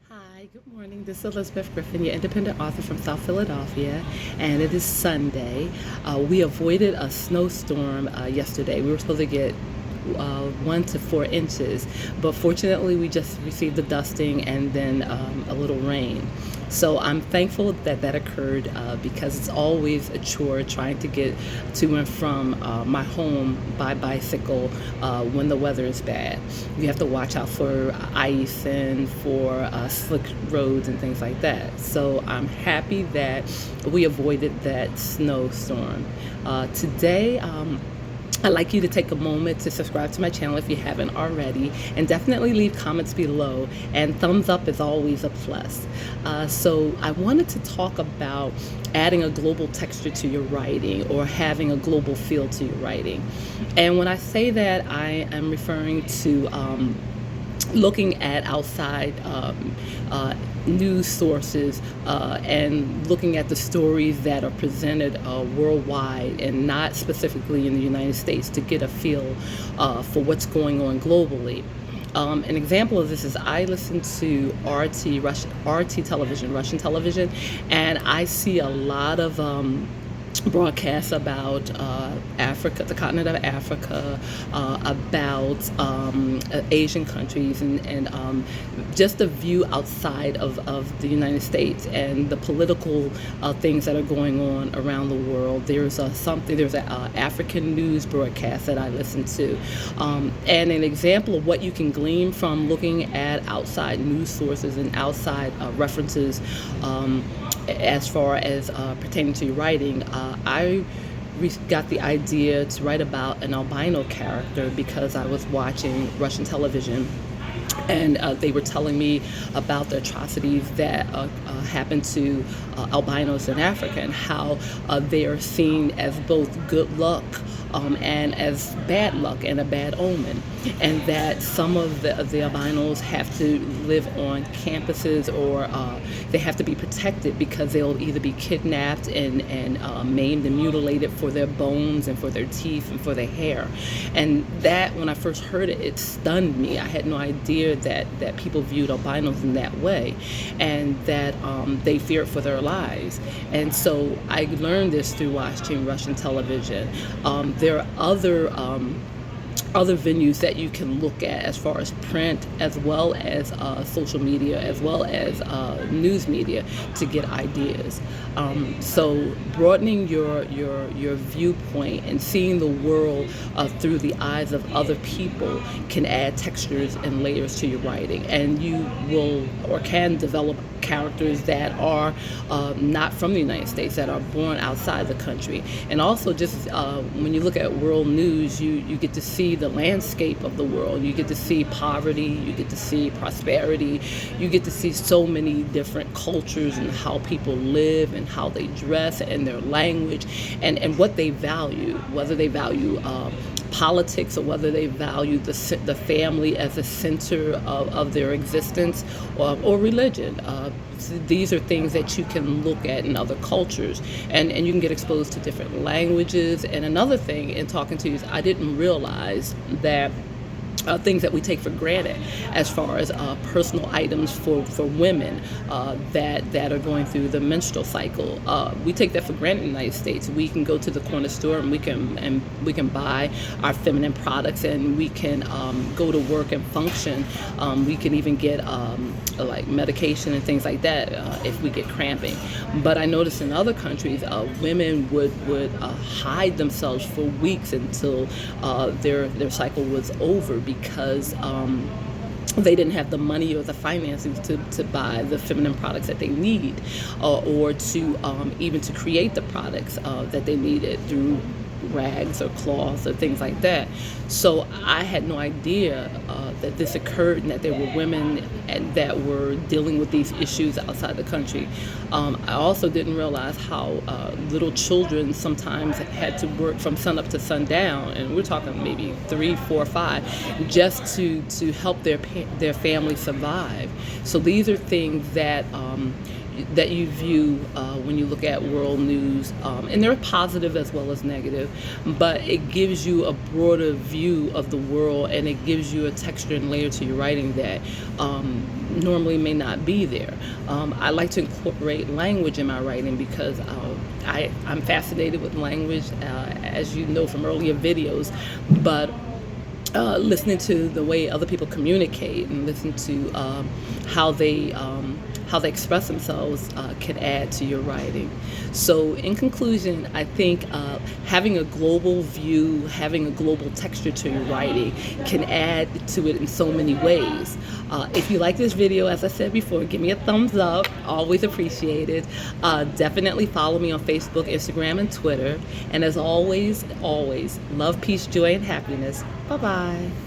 Hi, good morning. This is Elizabeth Griffin, your independent author from South Philadelphia, and it is Sunday. We avoided a snowstorm yesterday. We were supposed to get 1 to 4 inches, but fortunately, we just received the dusting and then a little rain. So I'm thankful that that occurred because it's always a chore trying to get to and from my home by bicycle when the weather is bad. You have to watch out for ice and for slick roads and things like that. So I'm happy that we avoided that snowstorm. Today, I'd like you to take a moment to subscribe to my channel if you haven't already, and definitely leave comments below. And thumbs up is always a plus. So I wanted to talk about adding a global texture to your writing or having a global feel to your writing. And when I say that, I am referring to looking at outside news sources and looking at the stories that are presented worldwide and not specifically in the United States to get a feel for what's going on globally. An example of this is I listen to RT television, Russian television, and I see a lot of broadcasts about Africa, the continent of Africa, about Asian countries, and just a view outside of the United States and the political things that are going on around the world. There's an African news broadcast that I listen to, and an example of what you can glean from looking at outside news sources and outside references. As far as pertaining to your writing, I got the idea to write about an albino character because I was watching Russian television, and they were telling me about the atrocities that happen to albinos in Africa, and how they are seen as both good luck and as bad luck and a bad omen, and that some of the albinos have to live on campuses, or they have to be protected because they'll either be kidnapped and maimed and mutilated for their bones and for their teeth and for their hair. And that, when I first heard it, it stunned me. I had no idea that people viewed albinos in that way, and that they feared for their lives. And so I learned this through watching Russian television. There are other venues that you can look at as far as print, as well as social media, as well as news media, to get ideas. So broadening your viewpoint and seeing the world through the eyes of other people can add textures and layers to your writing, and you will or can develop characters that are not from the United States, that are born outside the country. And also, just when you look at world news, you get to see the landscape of the world. You get to see poverty, you get to see prosperity, you get to see so many different cultures and how people live and how they dress and their language, and what they value, whether they value politics, or whether they value the family as a center of their existence, or religion. These are things that you can look at in other cultures, and you can get exposed to different languages. And another thing in talking to you is I didn't realize that things that we take for granted, as far as personal items for women that are going through the menstrual cycle. We take that for granted in the United States. We can go to the corner store and we can buy our feminine products, and we can go to work and function. We can even get like medication and things like that if we get cramping. But I noticed in other countries, women would hide themselves for weeks until their cycle was over, because they didn't have the money or the finances to buy the feminine products that they need, or to even to create the products that they needed through rags or cloths or things like that. So I had no idea that this occurred, and that there were women that were dealing with these issues outside the country. I also didn't realize how little children sometimes had to work from sun up to sundown, and we're talking maybe 3, 4, 5, just to help their family survive. So these are things that that you view when you look at world news, and they're positive as well as negative, but it gives you a broader view of the world, and it gives you a texture and layer to your writing that normally may not be there. I like to incorporate language in my writing because I'm fascinated with language, as you know from earlier videos, but listening to the way other people communicate and listen to how they express themselves can add to your writing. So in conclusion, I think having a global view, having a global texture to your writing can add to it in so many ways. If you like this video, as I said before, give me a thumbs up, always appreciated. Definitely follow me on Facebook, Instagram, and Twitter. And as always, love, peace, joy, and happiness. Bye-bye.